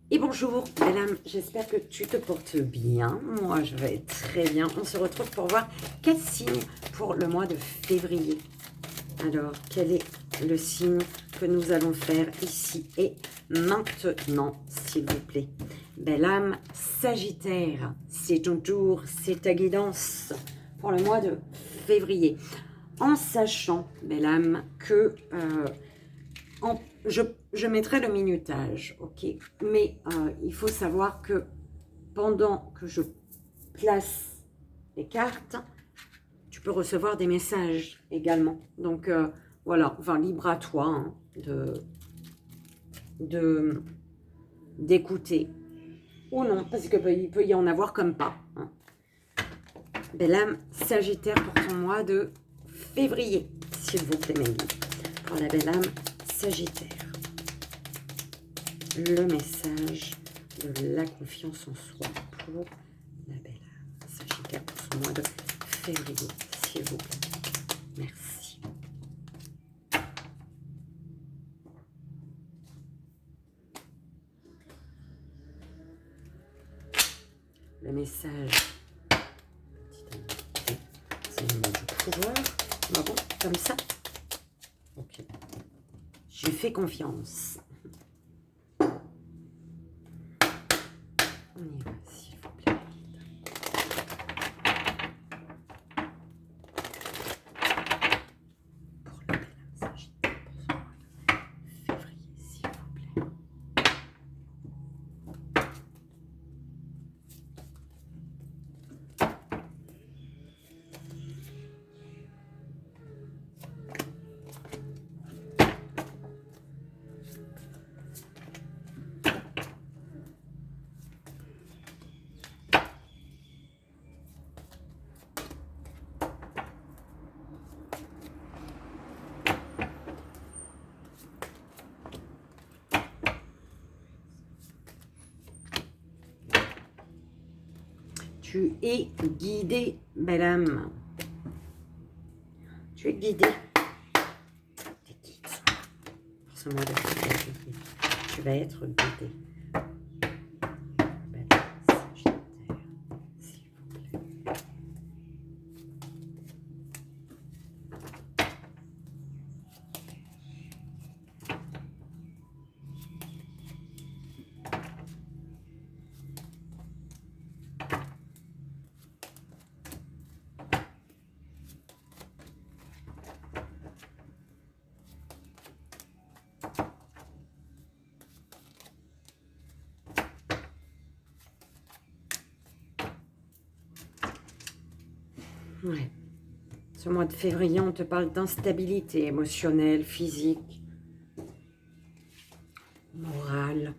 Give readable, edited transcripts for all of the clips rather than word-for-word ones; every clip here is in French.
Et bonjour, belle âme, j'espère que tu te portes bien. Moi, je vais très bien. On se retrouve pour voir quel signe pour le mois de février. Alors, quel est le signe que nous allons faire ici et maintenant, s'il vous plaît? Belle âme, Sagittaire, c'est ton tour, c'est ta guidance pour le mois de février. En sachant, belle âme, que... je mettrai le minutage, ok? Mais il faut savoir que pendant que je place les cartes, tu peux recevoir des messages également. Donc voilà, enfin libre à toi hein, d'écouter ou non, parce qu'il peut y en avoir comme pas. Hein. Belle âme, Sagittaire pour ton mois de février, s'il vous plaît, mes guides. Pour la belle âme, Sagittaire. Le message de la confiance en soi pour la belle âme Sagittaire pour ce mois de février, s'il vous plaît. Merci. Le message, c'est le mot du pouvoir. Ah bon, comme ça? Ok. Je fais confiance. On y va, s'il vous plaît. Pour la belle âme Sagittaire, pour ce mois de février, s'il vous plaît. Tu es guidé, belle âme. Tu es guidé. Tes guides sont là. Pour ce mois de février, tu vas être guidé. Belle âme Sagittaire, s'il vous plaît. Ouais. Ce mois de février, on te parle d'instabilité émotionnelle, physique, morale.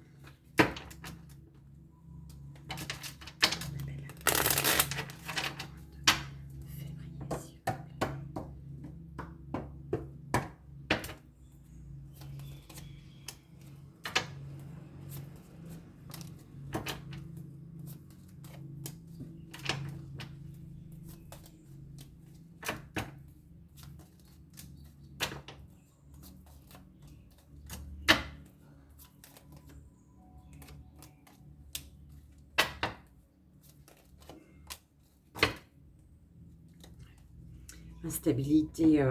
Instabilité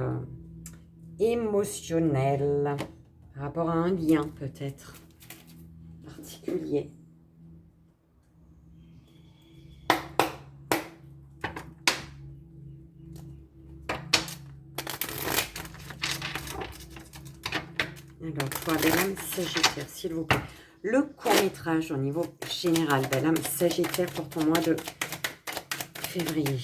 émotionnelle par rapport à un lien peut-être particulier. Alors, toi, belle âme Sagittaire, s'il vous plaît. Le court-métrage au niveau général, belle âme Sagittaire pour ton mois de février.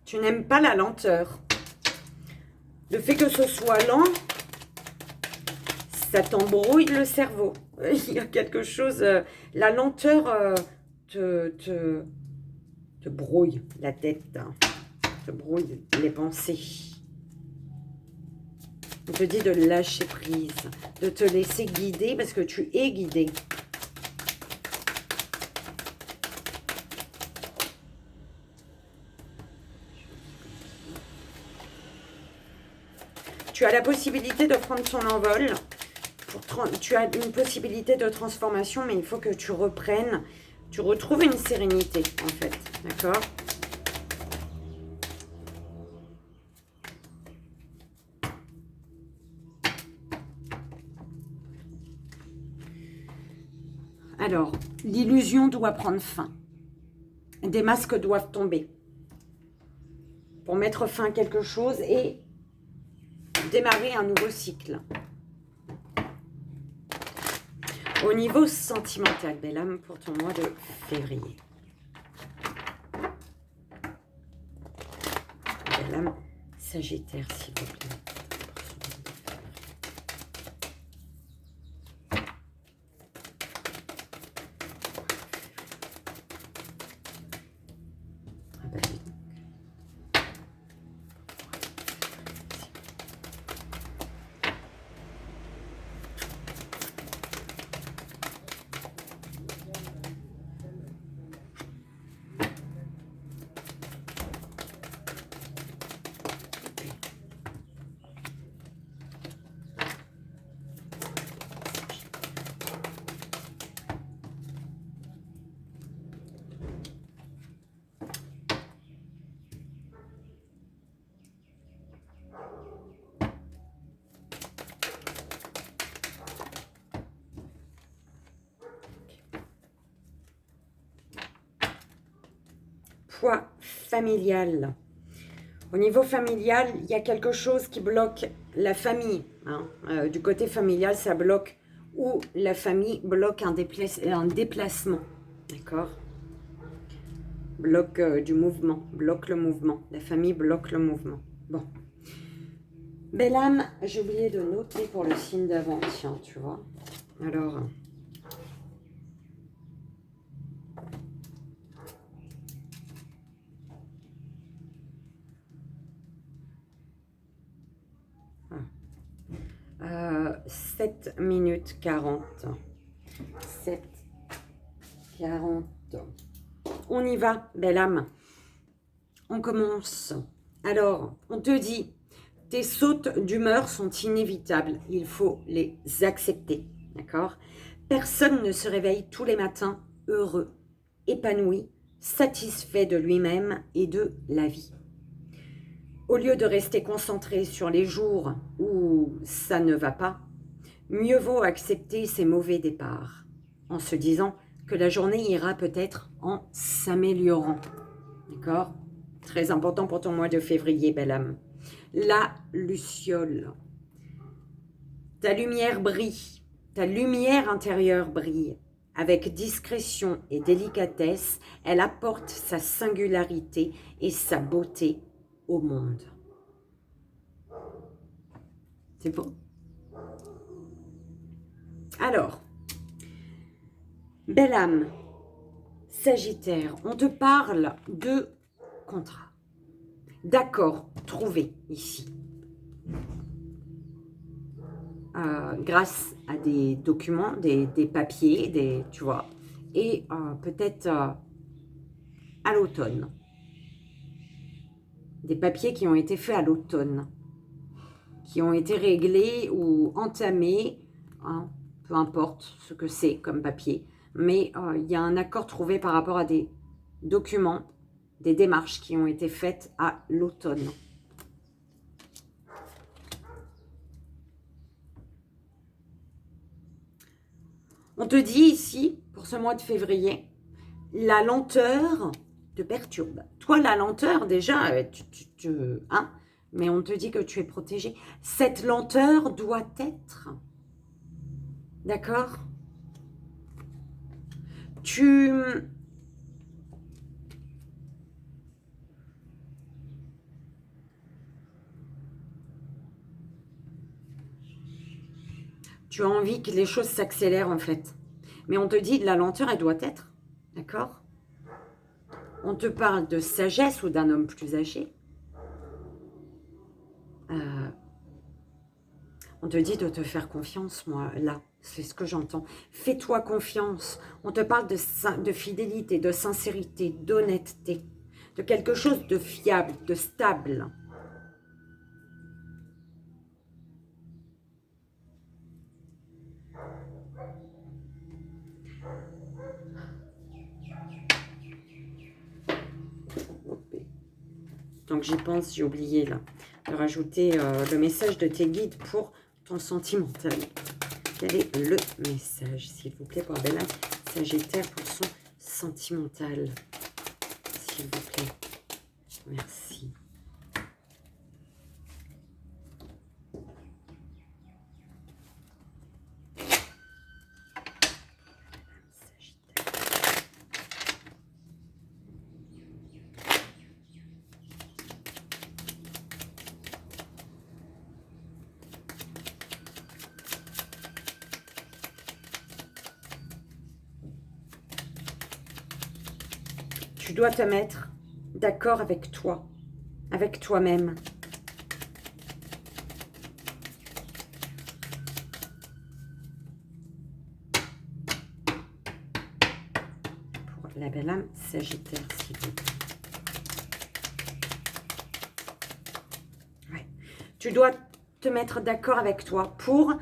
Tu n'aimes pas la lenteur. Le fait que ce soit lent, ça t'embrouille le cerveau. Il y a quelque chose... la lenteur te brouille la tête, te brouille les pensées. On te dit de lâcher prise, de te laisser guider parce que tu es guidé. Tu as la possibilité de prendre ton envol. Tu as une possibilité de transformation, mais il faut que tu reprennes, tu retrouves une sérénité, en fait. D'accord ? Alors, l'illusion doit prendre fin. Des masques doivent tomber pour mettre fin à quelque chose et démarrer un nouveau cycle. Au niveau sentimental, belle âme, pour ton mois de février. Belle âme, Sagittaire, s'il vous plaît. Ah bah, dis donc. Poids familial. Au niveau familial, il y a quelque chose qui bloque la famille. Hein. Du côté familial, ça bloque ou la famille bloque un déplacement. D'accord ? Bloque du mouvement, bloque le mouvement. La famille bloque le mouvement. Bon. Belle âme, j'ai oublié de noter pour le signe d'avant. Tiens, tu vois. Alors... Ah. 7 minutes 40. 7:40. On y va, belle âme. On commence. Alors, on te dit, tes sautes d'humeur sont inévitables. Il faut les accepter. D'accord ? Personne ne se réveille tous les matins heureux, épanoui, satisfait de lui-même et de la vie. Au lieu de rester concentré sur les jours où ça ne va pas, mieux vaut accepter ces mauvais départs, en se disant que la journée ira peut-être en s'améliorant. D'accord ? Très important pour ton mois de février, belle âme. La luciole. Ta lumière brille, ta lumière intérieure brille. Avec discrétion et délicatesse, elle apporte sa singularité et sa beauté au monde. C'est beau. Alors, belle âme, Sagittaire, on te parle de contrat, d'accord trouvé ici. Grâce à des documents, des papiers, tu vois, et peut-être à l'automne. Des papiers qui ont été faits à l'automne, qui ont été réglés ou entamés, hein, peu importe ce que c'est comme papier, mais il y a un accord trouvé par rapport à des documents, des démarches qui ont été faites à l'automne. On te dit ici, pour ce mois de février, la lenteur te perturbe. Toi, la lenteur, déjà, hein, mais on te dit que tu es protégé. Cette lenteur doit être, d'accord ? Tu as envie que les choses s'accélèrent, en fait. Mais on te dit, la lenteur, elle doit être, d'accord ? On te parle de sagesse ou d'un homme plus âgé. On te dit de te faire confiance, moi, là. C'est ce que j'entends. Fais-toi confiance. On te parle de fidélité, de sincérité, d'honnêteté, de quelque chose de fiable, de stable. Donc j'y pense, j'ai oublié là, de rajouter le message de tes guides pour ton sentimental. Quel est le message, s'il vous plaît, pour Bella Sagittaire pour son sentimental? S'il vous plaît. Merci. Tu dois te mettre d'accord avec toi, avec toi-même. Pour la belle âme Sagittaire, s'il vous plaît. Ouais. Tu dois te mettre d'accord avec toi pour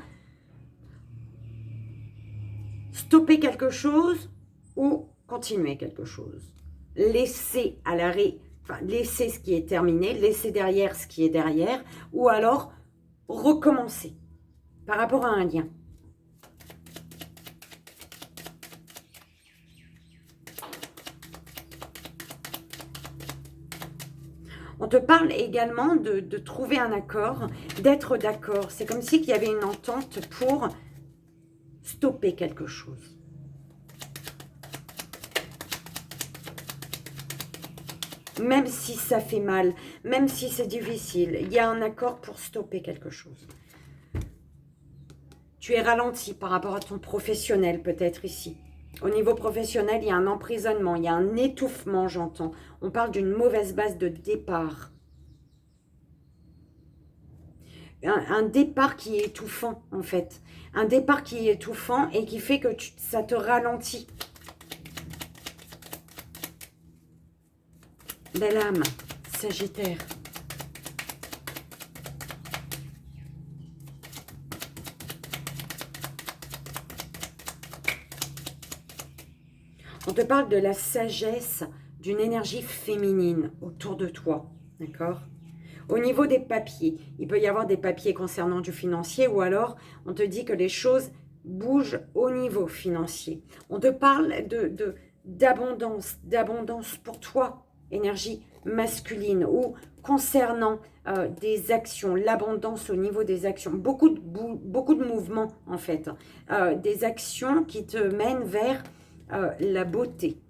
stopper quelque chose ou continuer quelque chose. Laisser à l'arrêt, enfin, laisser ce qui est terminé, laisser derrière ce qui est derrière, ou alors recommencer par rapport à un lien. On te parle également de trouver un accord, d'être d'accord. C'est comme si il y avait une entente pour stopper quelque chose. Même si ça fait mal, même si c'est difficile, il y a un accord pour stopper quelque chose. Tu es ralenti par rapport à ton professionnel peut-être ici. Au niveau professionnel, il y a un emprisonnement, il y a un étouffement, j'entends. On parle d'une mauvaise base de départ. Un départ qui est étouffant, en fait. Un départ qui est étouffant et qui fait que ça te ralentit. Belle âme, Sagittaire. On te parle de la sagesse d'une énergie féminine autour de toi, d'accord? Au niveau des papiers, il peut y avoir des papiers concernant du financier ou alors on te dit que les choses bougent au niveau financier. On te parle d'abondance pour toi, énergie masculine ou concernant des actions, l'abondance au niveau des actions, beaucoup de mouvements en fait, des actions qui te mènent vers la beauté,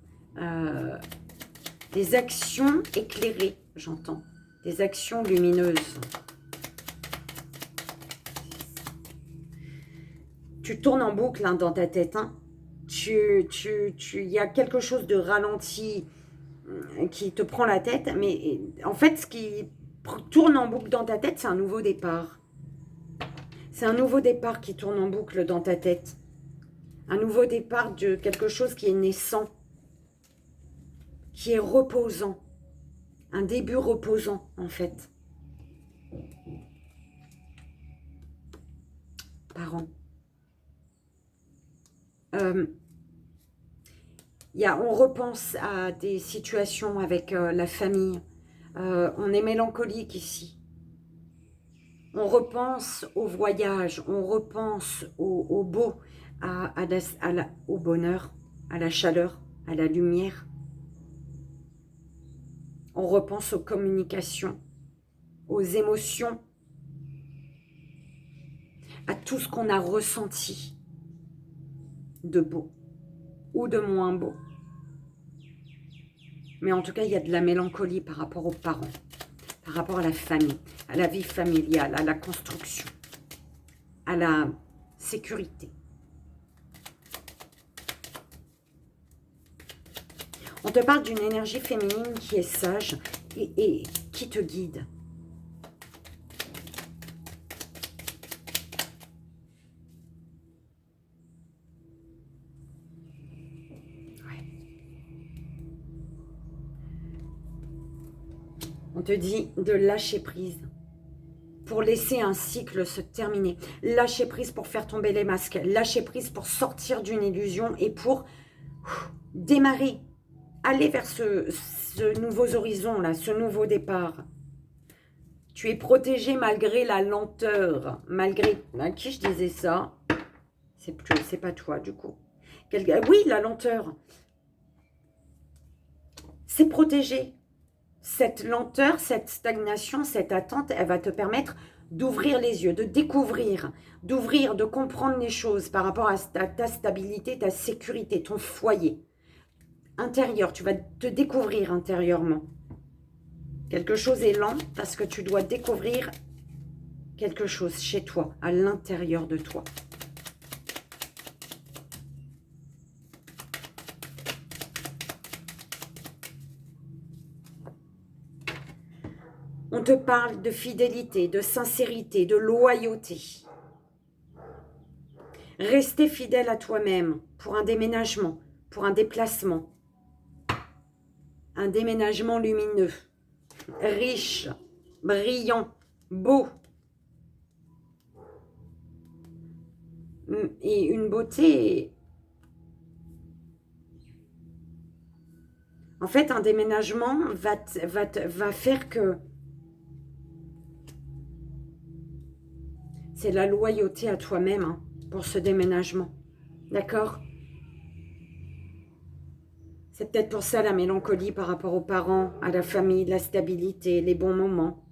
des actions éclairées, j'entends. Des actions lumineuses. Tu tournes en boucle hein, dans ta tête. Hein. Il y a quelque chose de ralenti qui te prend la tête. Mais en fait, ce qui tourne en boucle dans ta tête, c'est un nouveau départ. C'est un nouveau départ qui tourne en boucle dans ta tête. Un nouveau départ de quelque chose qui est naissant. Qui est reposant. Un début reposant, en fait. Parents. On repense à des situations avec la famille. On est mélancolique ici. On repense au voyage. On repense au beau, au bonheur, à la chaleur, à la lumière. On repense aux communications, aux émotions, à tout ce qu'on a ressenti de beau ou de moins beau. Mais en tout cas, il y a de la mélancolie par rapport aux parents, par rapport à la famille, à la vie familiale, à la construction, à la sécurité. On te parle d'une énergie féminine qui est sage et qui te guide. On te dit de lâcher prise pour laisser un cycle se terminer. Lâcher prise pour faire tomber les masques. Lâcher prise pour sortir d'une illusion et pour démarrer. Aller vers ce nouveau horizon, là, ce nouveau départ. Tu es protégé malgré la lenteur. Malgré... À qui je disais ça? C'est pas toi, du coup. Oui, la lenteur. C'est protégé. Cette lenteur, cette stagnation, cette attente, elle va te permettre d'ouvrir les yeux, de découvrir, d'ouvrir, de comprendre les choses par rapport à ta stabilité, ta sécurité, ton foyer intérieur. Tu vas te découvrir intérieurement. Quelque chose est lent parce que tu dois découvrir quelque chose chez toi, à l'intérieur de toi. On te parle de fidélité, de sincérité, de loyauté. Rester fidèle à toi-même pour un déménagement, pour un déplacement. Un déménagement lumineux, riche, brillant, beau. Et une beauté... En fait, un déménagement va faire que... C'est la loyauté à toi-même hein, pour ce déménagement. D'accord? C'est peut-être pour ça la mélancolie par rapport aux parents, à la famille, la stabilité, les bons moments.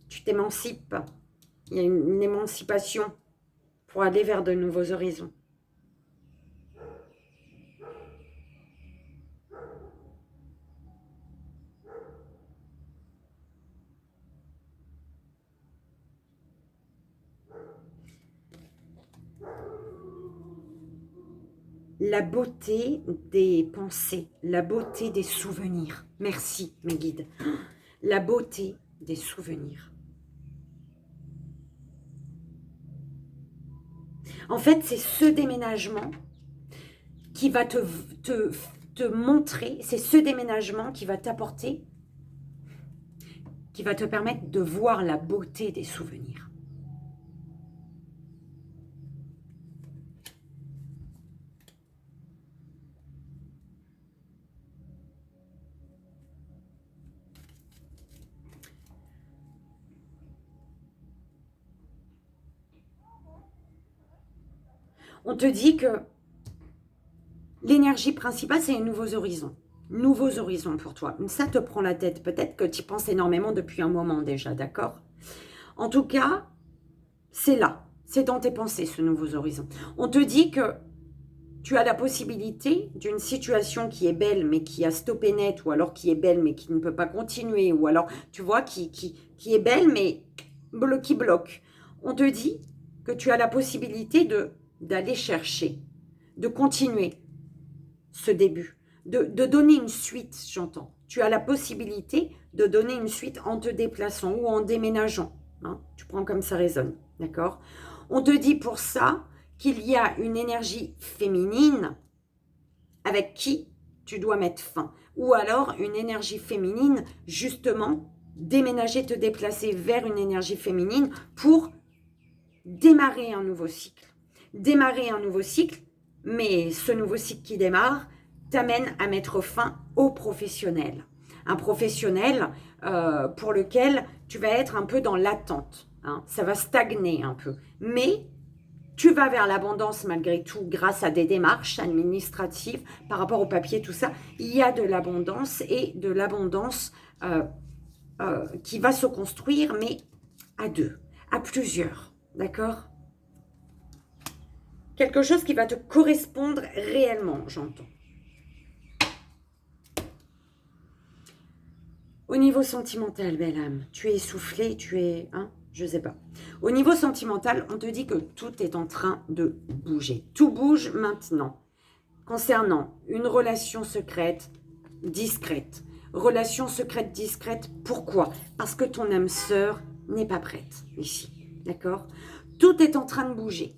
Tu t'émancipes. Il y a une émancipation pour aller vers de nouveaux horizons. La beauté des pensées, la beauté des souvenirs. Merci, mes guides. La beauté des souvenirs. En fait, c'est ce déménagement qui va te montrer, c'est ce déménagement qui va t'apporter, qui va te permettre de voir la beauté des souvenirs. On te dit que l'énergie principale, c'est les nouveaux horizons. Nouveaux horizons pour toi. Ça te prend la tête. Peut-être que tu y penses énormément depuis un moment déjà, d'accord? En tout cas, c'est là. C'est dans tes pensées, ce nouveau horizon. On te dit que tu as la possibilité d'une situation qui est belle, mais qui a stoppé net, ou alors qui est belle, mais qui ne peut pas continuer, ou alors, tu vois, qui est belle, mais qui bloque. On te dit que tu as la possibilité d'aller chercher, de continuer ce début, de donner une suite, j'entends. Tu as la possibilité de donner une suite en te déplaçant ou en déménageant. Hein, tu prends comme ça résonne, d'accord? On te dit pour ça qu'il y a une énergie féminine avec qui tu dois mettre fin. Ou alors une énergie féminine, justement, déménager, te déplacer vers une énergie féminine pour démarrer un nouveau cycle. Démarrer un nouveau cycle, mais ce nouveau cycle qui démarre t'amène à mettre fin au professionnel. Un professionnel pour lequel tu vas être un peu dans l'attente. Hein. Ça va stagner un peu. Mais tu vas vers l'abondance malgré tout grâce à des démarches administratives par rapport au papier, tout ça. Il y a de l'abondance et de l'abondance qui va se construire, mais à deux, à plusieurs. D'accord? Quelque chose qui va te correspondre réellement, j'entends. Au niveau sentimental, belle âme, tu es essoufflée, tu es... Hein, je sais pas. Au niveau sentimental, on te dit que tout est en train de bouger. Tout bouge maintenant. Concernant une relation secrète, discrète. Relation secrète discrète, pourquoi? Parce que ton âme sœur n'est pas prête ici, d'accord? Tout est en train de bouger.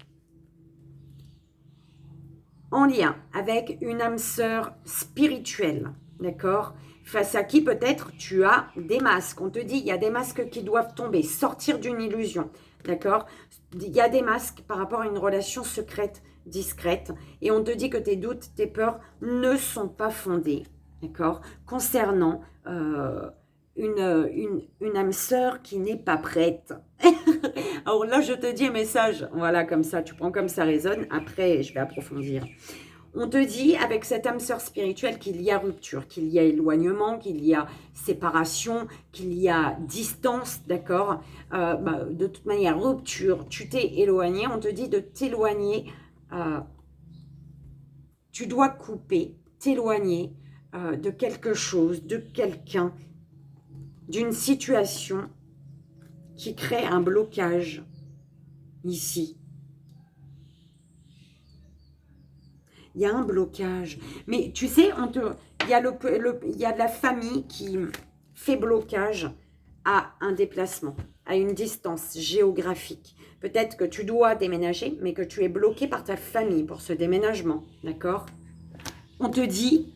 En lien avec une âme sœur spirituelle, d'accord? Face à qui peut-être tu as des masques. On te dit, il y a des masques qui doivent tomber, sortir d'une illusion, d'accord? Il y a des masques par rapport à une relation secrète, discrète. Et on te dit que tes doutes, tes peurs ne sont pas fondés, d'accord? Concernant une âme sœur qui n'est pas prête. Alors là, je te dis un message, voilà, comme ça, tu prends comme ça résonne. Après, je vais approfondir. On te dit, avec cette âme sœur spirituelle, qu'il y a rupture, qu'il y a éloignement, qu'il y a séparation, qu'il y a distance, d'accord? De toute manière, rupture, tu t'es éloigné, on te dit de t'éloigner. Tu dois couper, t'éloigner de quelque chose, de quelqu'un, d'une situation qui crée un blocage ici. Il y a un blocage. Mais tu sais, il y a de la famille qui fait blocage à un déplacement, à une distance géographique. Peut-être que tu dois déménager, mais que tu es bloqué par ta famille pour ce déménagement. D'accord? On te dit...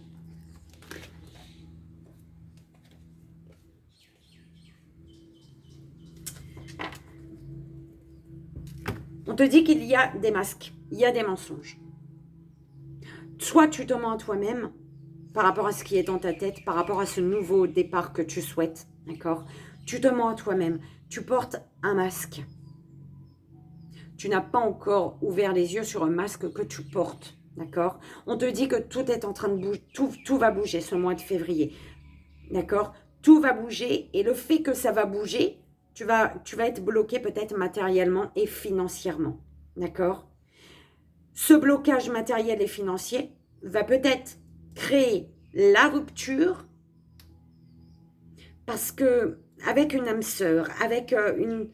On te dit qu'il y a des masques, il y a des mensonges. Soit tu te mens à toi-même par rapport à ce qui est dans ta tête, par rapport à ce nouveau départ que tu souhaites, d'accord? Tu te mens à toi-même, tu portes un masque. Tu n'as pas encore ouvert les yeux sur un masque que tu portes, d'accord? On te dit que tout est en train de bouger, tout va bouger ce mois de février, d'accord? Tout va bouger et le fait que ça va bouger, tu vas être bloqué peut-être matériellement et financièrement, d'accord? Ce blocage matériel et financier va peut-être créer la rupture parce que avec une âme sœur, avec une...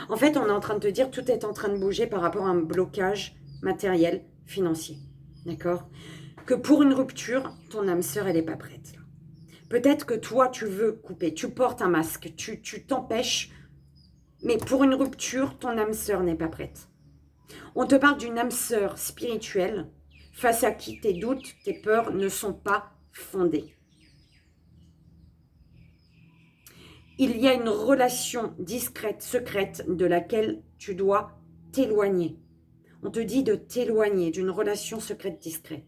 En fait, on est en train de te dire tout est en train de bouger par rapport à un blocage matériel, financier. D'accord? Que pour une rupture, ton âme sœur, elle n'est pas prête. Peut-être que toi, tu veux couper, tu portes un masque, tu t'empêches, mais pour une rupture, ton âme sœur n'est pas prête. On te parle d'une âme sœur spirituelle face à qui tes doutes, tes peurs ne sont pas fondés. Il y a une relation discrète, secrète, de laquelle tu dois t'éloigner. On te dit de t'éloigner d'une relation secrète, discrète.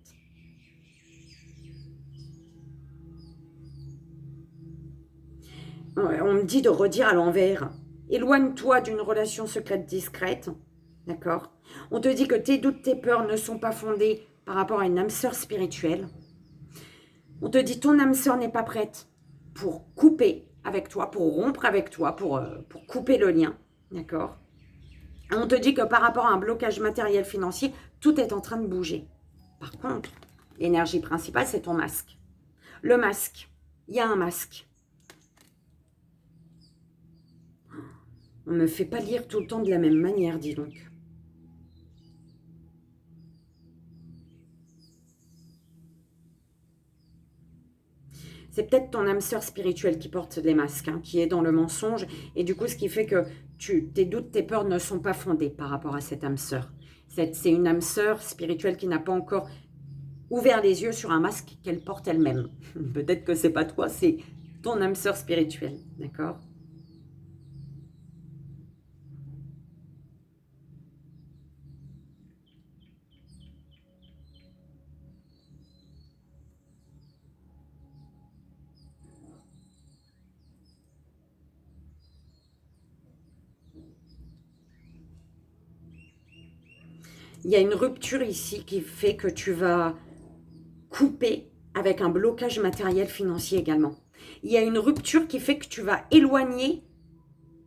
On me dit de redire à l'envers. Éloigne-toi d'une relation secrète, discrète. D'accord? On te dit que tes doutes, tes peurs ne sont pas fondés par rapport à une âme sœur spirituelle. On te dit ton âme sœur n'est pas prête pour couper avec toi, pour rompre avec toi, pour couper le lien. D'accord? On te dit que par rapport à un blocage matériel financier, tout est en train de bouger. Par contre, l'énergie principale, c'est ton masque. Le masque, il y a un masque. On ne me fait pas lire tout le temps de la même manière, dis donc. C'est peut-être ton âme sœur spirituelle qui porte les masques, hein, qui est dans le mensonge. Et du coup, ce qui fait que tes doutes, tes peurs ne sont pas fondés par rapport à cette âme sœur. C'est une âme sœur spirituelle qui n'a pas encore ouvert les yeux sur un masque qu'elle porte elle-même. Peut-être que c'est pas toi, c'est ton âme sœur spirituelle, d'accord? Il y a une rupture ici qui fait que tu vas couper avec un blocage matériel financier également. Il y a une rupture qui fait que tu vas éloigner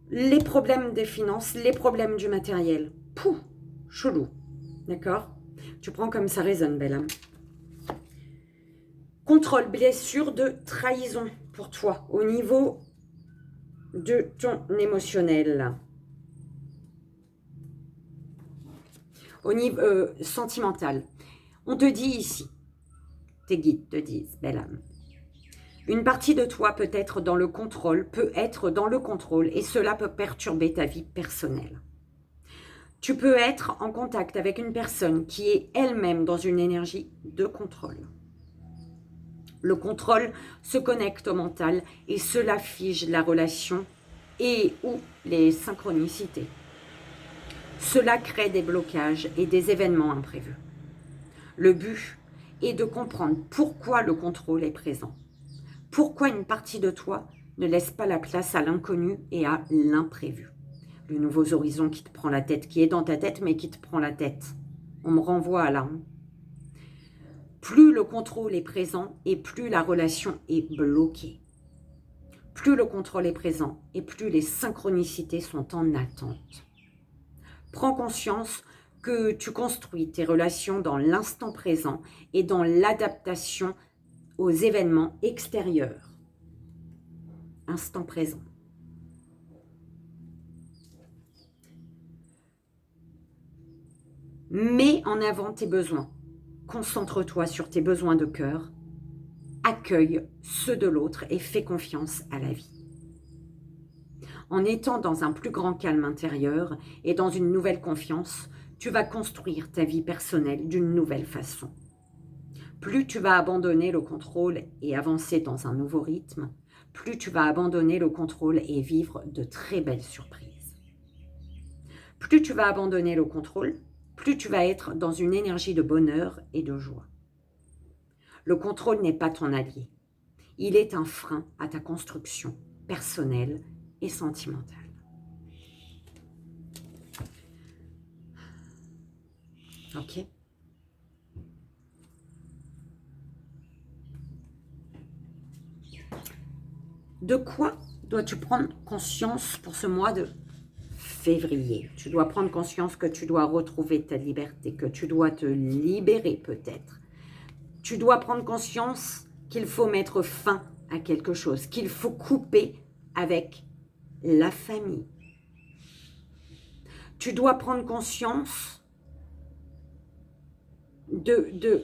les problèmes des finances, les problèmes du matériel. Pouh, chelou. D'accord? Tu prends comme ça résonne, belle âme. Contrôle, blessure de trahison pour toi au niveau de ton émotionnel. Au niveau sentimental, on te dit ici, tes guides te disent, belle âme, une partie de toi peut être dans le contrôle, et cela peut perturber ta vie personnelle. Tu peux être en contact avec une personne qui est elle-même dans une énergie de contrôle. Le contrôle se connecte au mental et cela fige la relation et ou les synchronicités. Cela crée des blocages et des événements imprévus. Le but est de comprendre pourquoi le contrôle est présent. Pourquoi une partie de toi ne laisse pas la place à l'inconnu et à l'imprévu. Le nouveau horizon qui te prend la tête, qui est dans ta tête mais qui te prend la tête. On me renvoie à là. Plus le contrôle est présent et plus la relation est bloquée. Plus le contrôle est présent et plus les synchronicités sont en attente. Prends conscience que tu construis tes relations dans l'instant présent et dans l'adaptation aux événements extérieurs. Instant présent. Mets en avant tes besoins. Concentre-toi sur tes besoins de cœur. Accueille ceux de l'autre et fais confiance à la vie. En étant dans un plus grand calme intérieur et dans une nouvelle confiance, tu vas construire ta vie personnelle d'une nouvelle façon. Plus tu vas abandonner le contrôle et avancer dans un nouveau rythme, plus tu vas abandonner le contrôle et vivre de très belles surprises. Plus tu vas abandonner le contrôle, plus tu vas être dans une énergie de bonheur et de joie. Le contrôle n'est pas ton allié. Il est un frein à ta construction personnelle et sentimentale. Ok ? De quoi dois-tu prendre conscience pour ce mois de février? Tu dois prendre conscience que tu dois retrouver ta liberté, que tu dois te libérer peut-être. Tu dois prendre conscience qu'il faut mettre fin à quelque chose, qu'il faut couper avec la famille. Tu dois prendre conscience de...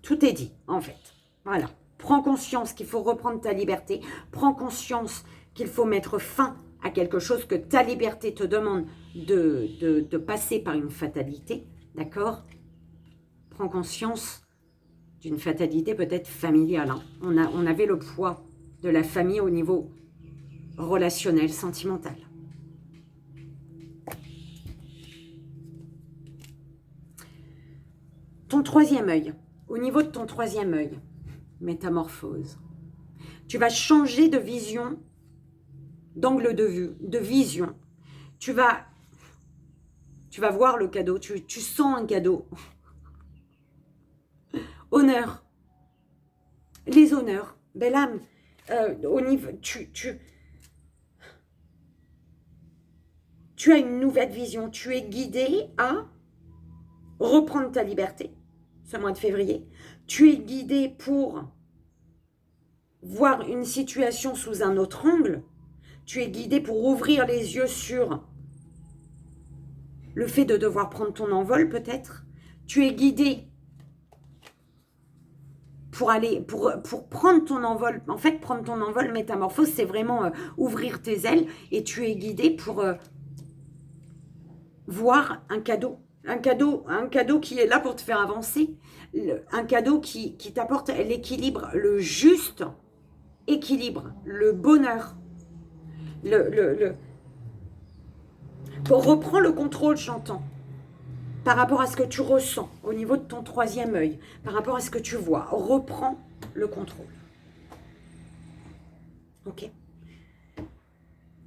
Tout est dit, en fait. Voilà. Prends conscience qu'il faut reprendre ta liberté. Prends conscience qu'il faut mettre fin à quelque chose, que ta liberté te demande de passer par une fatalité. D'accord ? Prends conscience d'une fatalité peut-être familiale. Hein. On avait le poids de la famille au niveau relationnel, sentimental. Ton troisième œil, au niveau de ton troisième œil, métamorphose. Tu vas changer de vision, d'angle de vue, de vision. Tu vas voir le cadeau, tu sens un cadeau. Honneur. Les honneurs. Belle âme, au niveau, tu as une nouvelle vision. Tu es guidé à reprendre ta liberté, ce mois de février. Tu es guidé pour voir une situation sous un autre angle. Tu es guidé pour ouvrir les yeux sur le fait de devoir prendre ton envol peut-être. Tu es guidé pour prendre ton envol. En fait, prendre ton envol, métamorphose, c'est vraiment ouvrir tes ailes. Et tu es guidé pour voir un cadeau. Un cadeau qui est là pour te faire avancer. Un cadeau qui t'apporte l'équilibre, le juste équilibre, le bonheur. Reprends le contrôle, j'entends. Par rapport à ce que tu ressens au niveau de ton troisième œil, par rapport à ce que tu vois, reprends le contrôle. Ok.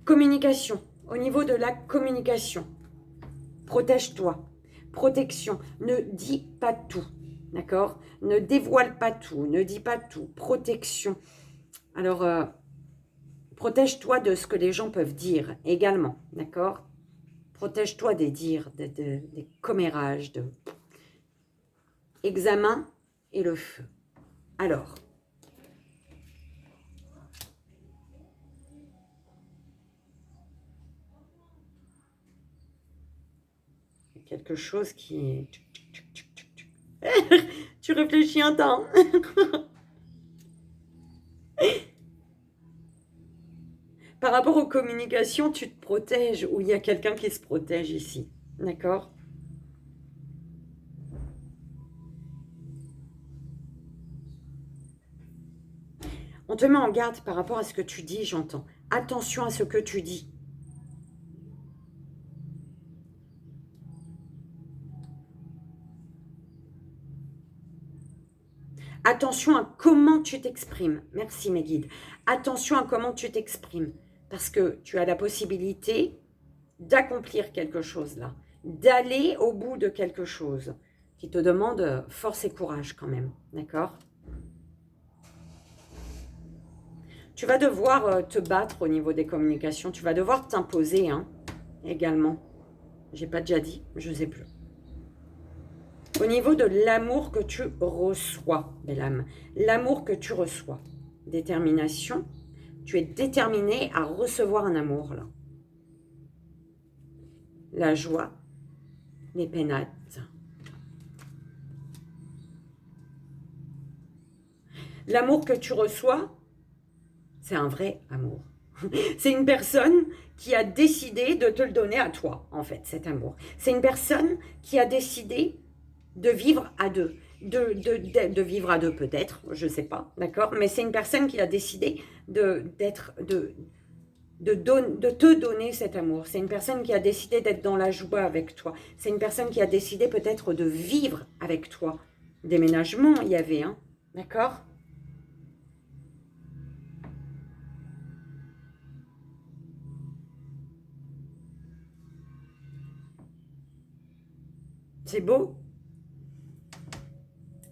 Communication. Au niveau de la communication, protège-toi. Protection. Ne dis pas tout. D'accord? Ne dévoile pas tout. Ne dis pas tout. Protection. Alors, protège-toi de ce que les gens peuvent dire également. D'accord? Protège-toi des dires, des commérages, de examen et le feu. Alors, quelque chose qui est... Tu réfléchis un temps. Par rapport aux communications, tu te protèges ou il y a quelqu'un qui se protège ici. D'accord? On te met en garde par rapport à ce que tu dis, j'entends. Attention à ce que tu dis. Attention à comment tu t'exprimes. Merci mes guides. Attention à comment tu t'exprimes. Parce que tu as la possibilité d'accomplir quelque chose là. D'aller au bout de quelque chose. Qui te demande force et courage quand même. D'accord? Tu vas devoir te battre au niveau des communications. Tu vas devoir t'imposer hein, également. J'ai pas déjà dit, je ne sais plus. Au niveau de l'amour que tu reçois, belle âme, l'amour que tu reçois, détermination, tu es déterminé à recevoir un amour là. La joie, les pénates. L'amour que tu reçois, c'est un vrai amour. C'est une personne qui a décidé de te le donner à toi, en fait, cet amour. C'est une personne qui a décidé de vivre à deux. De vivre à deux peut-être, je ne sais pas, d'accord? Mais c'est une personne qui a décidé de te donner cet amour. C'est une personne qui a décidé d'être dans la joie avec toi. C'est une personne qui a décidé peut-être de vivre avec toi. Déménagement, il y avait, hein, d'accord? C'est beau.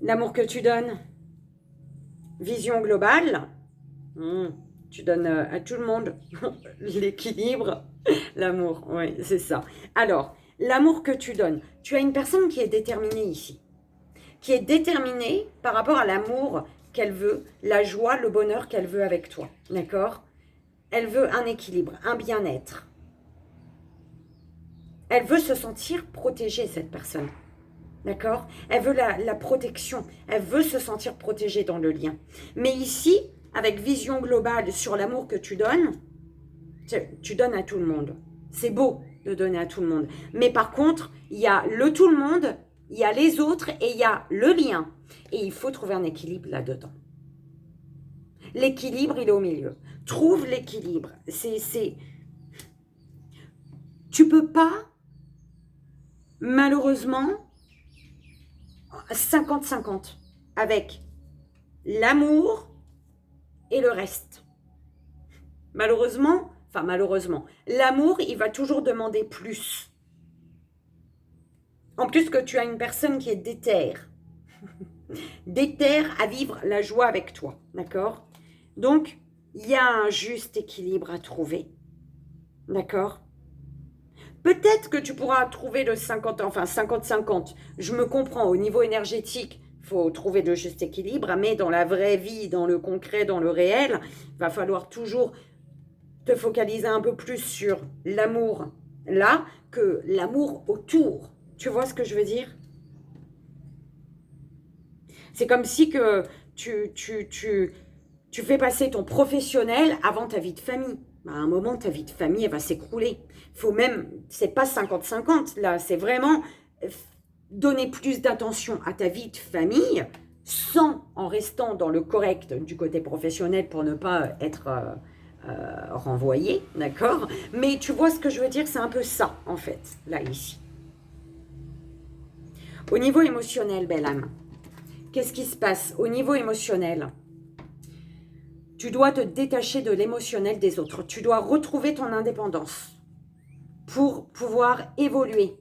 L'amour que tu donnes. Vision globale. Tu donnes à tout le monde l'équilibre. L'amour, oui, c'est ça. Alors, l'amour que tu donnes. Tu as une personne qui est déterminée ici. Qui est déterminée par rapport à l'amour qu'elle veut, la joie, le bonheur qu'elle veut avec toi. D'accord? Elle veut un équilibre, un bien-être. Elle veut se sentir protégée, cette personne. D'accord? Elle veut la protection. Elle veut se sentir protégée dans le lien. Mais ici, avec vision globale sur l'amour que tu donnes à tout le monde. C'est beau de donner à tout le monde. Mais par contre, il y a le tout le monde, il y a les autres et il y a le lien. Et il faut trouver un équilibre là-dedans. L'équilibre, il est au milieu. Trouve l'équilibre. Tu peux pas, malheureusement, 50-50 avec l'amour et le reste. Malheureusement, l'amour, il va toujours demander plus. En plus que tu as une personne qui est déterre à vivre la joie avec toi, d'accord? Donc, il y a un juste équilibre à trouver, d'accord? Peut-être que tu pourras trouver le 50-50. Je me comprends, au niveau énergétique, il faut trouver le juste équilibre, mais dans la vraie vie, dans le concret, dans le réel, il va falloir toujours te focaliser un peu plus sur l'amour là que l'amour autour. Tu vois ce que je veux dire? C'est comme si que tu fais passer ton professionnel avant ta vie de famille. À un moment, ta vie de famille, elle va s'écrouler. Faut même, c'est pas 50-50, là, c'est vraiment donner plus d'attention à ta vie de famille sans en restant dans le correct du côté professionnel pour ne pas être renvoyé, d'accord? Mais tu vois ce que je veux dire, c'est un peu ça, en fait, là, ici. Au niveau émotionnel, belle âme, qu'est-ce qui se passe? Au niveau émotionnel, tu dois te détacher de l'émotionnel des autres. Tu dois retrouver ton indépendance pour pouvoir évoluer.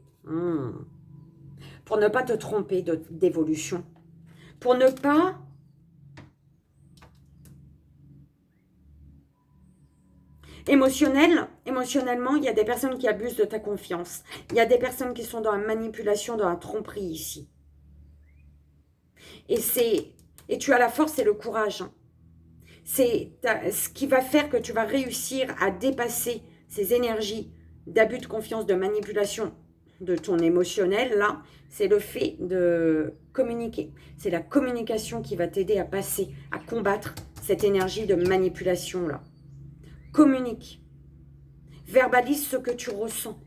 Pour ne pas te tromper d'évolution. Pour ne pas... Émotionnellement, il y a des personnes qui abusent de ta confiance. Il y a des personnes qui sont dans la manipulation, dans la tromperie ici. Et tu as la force et le courage. C'est ce qui va faire que tu vas réussir à dépasser ces énergies d'abus de confiance, de manipulation de ton émotionnel, là, c'est le fait de communiquer. C'est la communication qui va t'aider à passer, à combattre cette énergie de manipulation, là. Communique. Verbalise ce que tu ressens.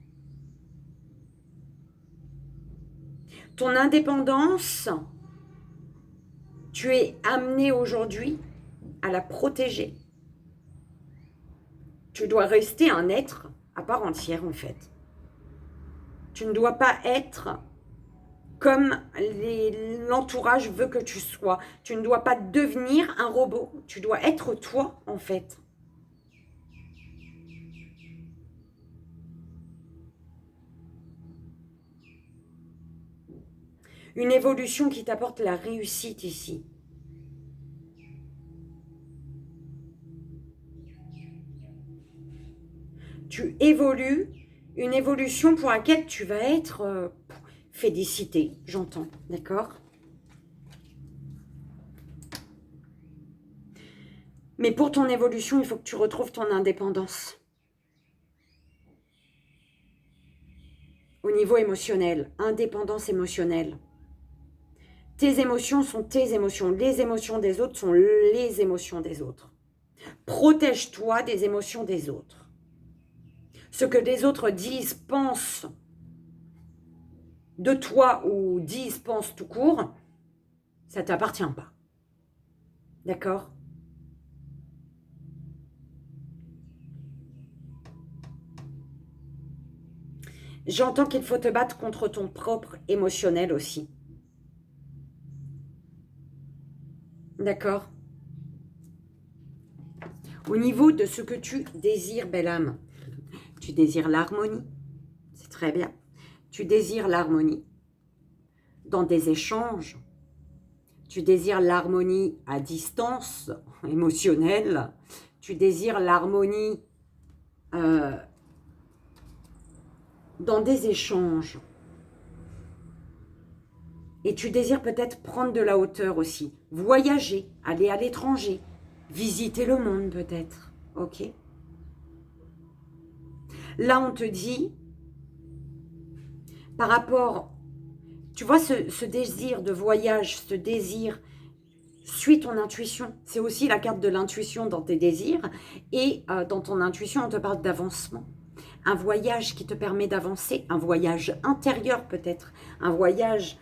Ton indépendance, tu es amené aujourd'hui à la protéger. Tu dois rester un être à part entière, en fait. Tu ne dois pas être comme l'entourage veut que tu sois. Tu ne dois pas devenir un robot. Tu dois être toi, en fait. Une évolution qui t'apporte la réussite ici. Tu évolues, une évolution pour laquelle tu vas être félicité, j'entends, d'accord? Mais pour ton évolution, il faut que tu retrouves ton indépendance. Au niveau émotionnel, indépendance émotionnelle. Tes émotions sont tes émotions. Les émotions des autres sont les émotions des autres. Protège-toi des émotions des autres. Ce que les autres disent, pensent de toi ou disent, pensent tout court, ça ne t'appartient pas. D'accord ? J'entends qu'il faut te battre contre ton propre émotionnel aussi. D'accord ? Au niveau de ce que tu désires, belle âme, tu désires l'harmonie, c'est très bien. Tu désires l'harmonie dans des échanges. Tu désires l'harmonie à distance émotionnelle. Tu désires l'harmonie dans des échanges. Et tu désires peut-être prendre de la hauteur aussi. Voyager, aller à l'étranger, visiter le monde peut-être. Ok ? Là, on te dit, par rapport, tu vois, ce désir de voyage, ce désir, suis ton intuition. C'est aussi la carte de l'intuition dans tes désirs. Et dans ton intuition, on te parle d'avancement. Un voyage qui te permet d'avancer, un voyage intérieur peut-être, un voyage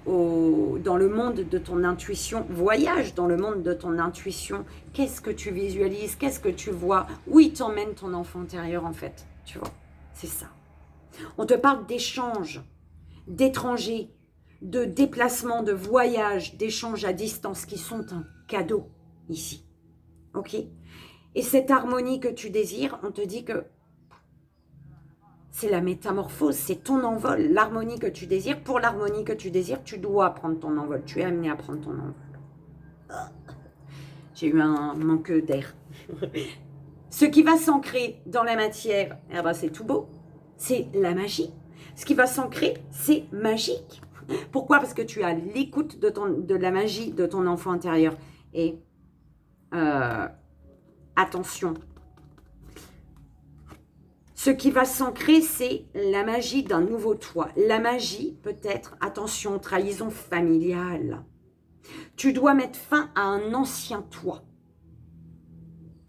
dans le monde de ton intuition, voyage dans le monde de ton intuition. Qu'est-ce que tu visualises? Qu'est-ce que tu vois? Où il t'emmène ton enfant intérieur en fait? Tu vois, c'est ça. On te parle d'échanges, d'étrangers, de déplacements, de voyages, d'échanges à distance qui sont un cadeau ici. Ok? Et cette harmonie que tu désires, on te dit que c'est la métamorphose, c'est ton envol, l'harmonie que tu désires. Pour l'harmonie que tu désires, tu dois prendre ton envol. Tu es amené à prendre ton envol. J'ai eu un manque d'air. Ce qui va s'ancrer dans la matière, eh ben c'est tout beau. C'est la magie. Ce qui va s'ancrer, c'est magique. Pourquoi? Parce que tu as l'écoute de la magie de ton enfant intérieur. Et attention, ce qui va s'ancrer, c'est la magie d'un nouveau toi. La magie, peut-être, attention, trahison familiale. Tu dois mettre fin à un ancien toi.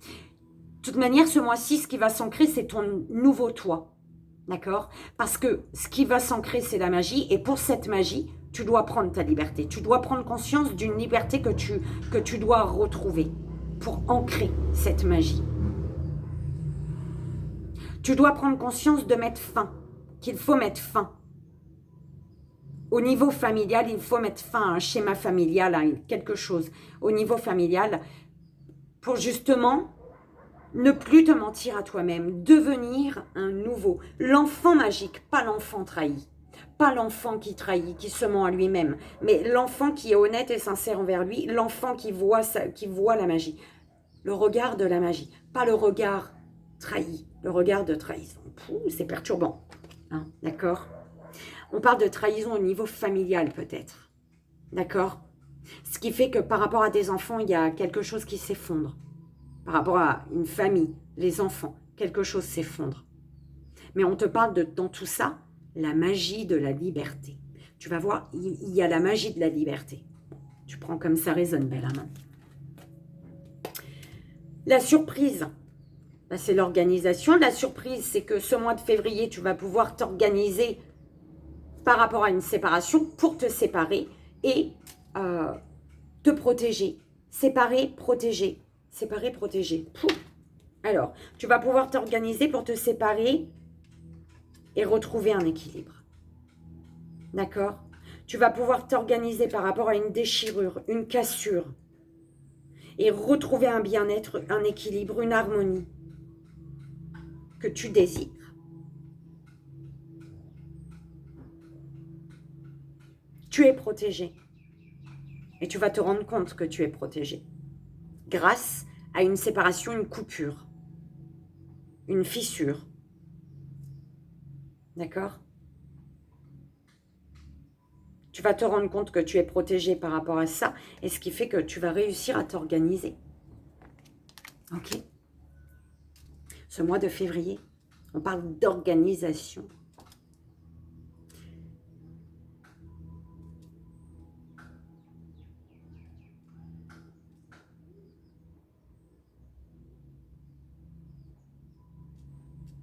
De toute manière, ce mois-ci, ce qui va s'ancrer, c'est ton nouveau toi. D'accord? Parce que ce qui va s'ancrer, c'est la magie. Et pour cette magie, tu dois prendre ta liberté. Tu dois prendre conscience d'une liberté que tu dois retrouver pour ancrer cette magie. Tu dois prendre conscience de mettre fin, qu'il faut mettre fin. Au niveau familial, il faut mettre fin à un schéma familial, à quelque chose. Au niveau familial, pour justement ne plus te mentir à toi-même, devenir un nouveau. L'enfant magique, pas l'enfant trahi. Pas l'enfant qui trahit, qui se ment à lui-même, mais l'enfant qui est honnête et sincère envers lui, l'enfant qui voit la magie. Le regard de la magie, pas le regard trahi, le regard de trahison. C'est perturbant, hein, d'accord? On parle de trahison au niveau familial peut-être, d'accord? Ce qui fait que par rapport à des enfants, il y a quelque chose qui s'effondre. Par rapport à une famille, les enfants, quelque chose s'effondre. Mais on te parle dans tout ça la magie de la liberté. Tu vas voir, il y a la magie de la liberté. Tu prends comme ça résonne, belle âme. La surprise, ben, c'est l'organisation. La surprise, c'est que ce mois de février, tu vas pouvoir t'organiser par rapport à une séparation pour te séparer et te protéger. Séparer, protéger. Séparer, protéger. Pouf. Alors, tu vas pouvoir t'organiser pour te séparer et retrouver un équilibre. D'accord? Tu vas pouvoir t'organiser par rapport à une déchirure, une cassure et retrouver un bien-être, un équilibre, une harmonie que tu désires. Tu es protégé et tu vas te rendre compte que tu es protégé grâce à une séparation, une coupure, une fissure. D'accord? Tu vas te rendre compte que tu es protégé par rapport à ça, et ce qui fait que tu vas réussir à t'organiser. Ok? Ce mois de février, on parle d'organisation.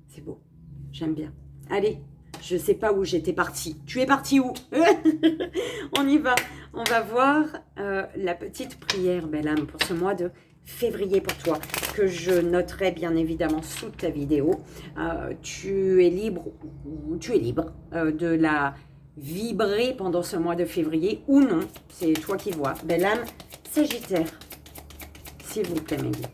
C'est beau, j'aime bien. Allez, je ne sais pas où j'étais partie. Tu es partie où? On y va. On va voir la petite prière, belle âme, pour ce mois de février pour toi, que je noterai bien évidemment sous ta vidéo. Tu es libre de la vibrer pendant ce mois de février ou non. C'est toi qui vois. Belle âme, Sagittaire, s'il vous plaît, mes guides.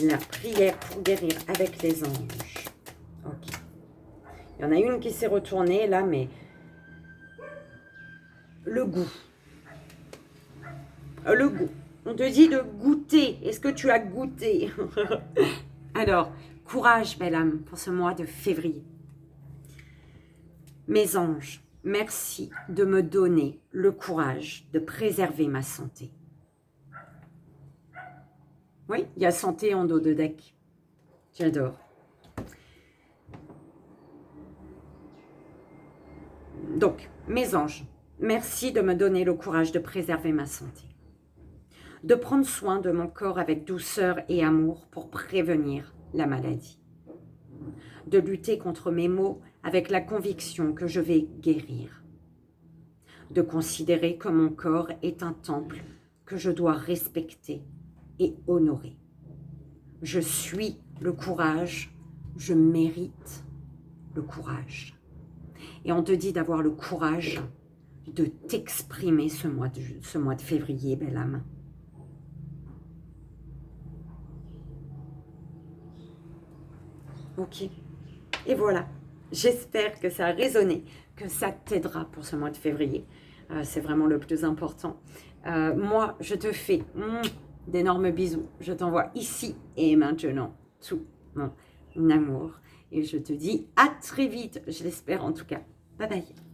La prière pour guérir avec les anges. Ok. Il y en a une qui s'est retournée là, mais le goût. Le goût. On te dit de goûter. Est-ce que tu as goûté? Alors, courage, belle âme, pour ce mois de février. Mes anges, merci de me donner le courage de préserver ma santé. Oui, il y a santé en dos de deck. J'adore. Donc, mes anges, merci de me donner le courage de préserver ma santé. De prendre soin de mon corps avec douceur et amour pour prévenir la maladie. De lutter contre mes maux avec la conviction que je vais guérir. De considérer que mon corps est un temple que je dois respecter et honorer. Je suis le courage, je mérite le courage. Et on te dit d'avoir le courage de t'exprimer ce mois de février, belle âme. Ok. Et voilà. J'espère que ça a résonné, que ça t'aidera pour ce mois de février. C'est vraiment le plus important. Moi, je te fais d'énormes bisous. Je t'envoie ici et maintenant tout mon amour. Et je te dis à très vite, je l'espère en tout cas. Bye bye.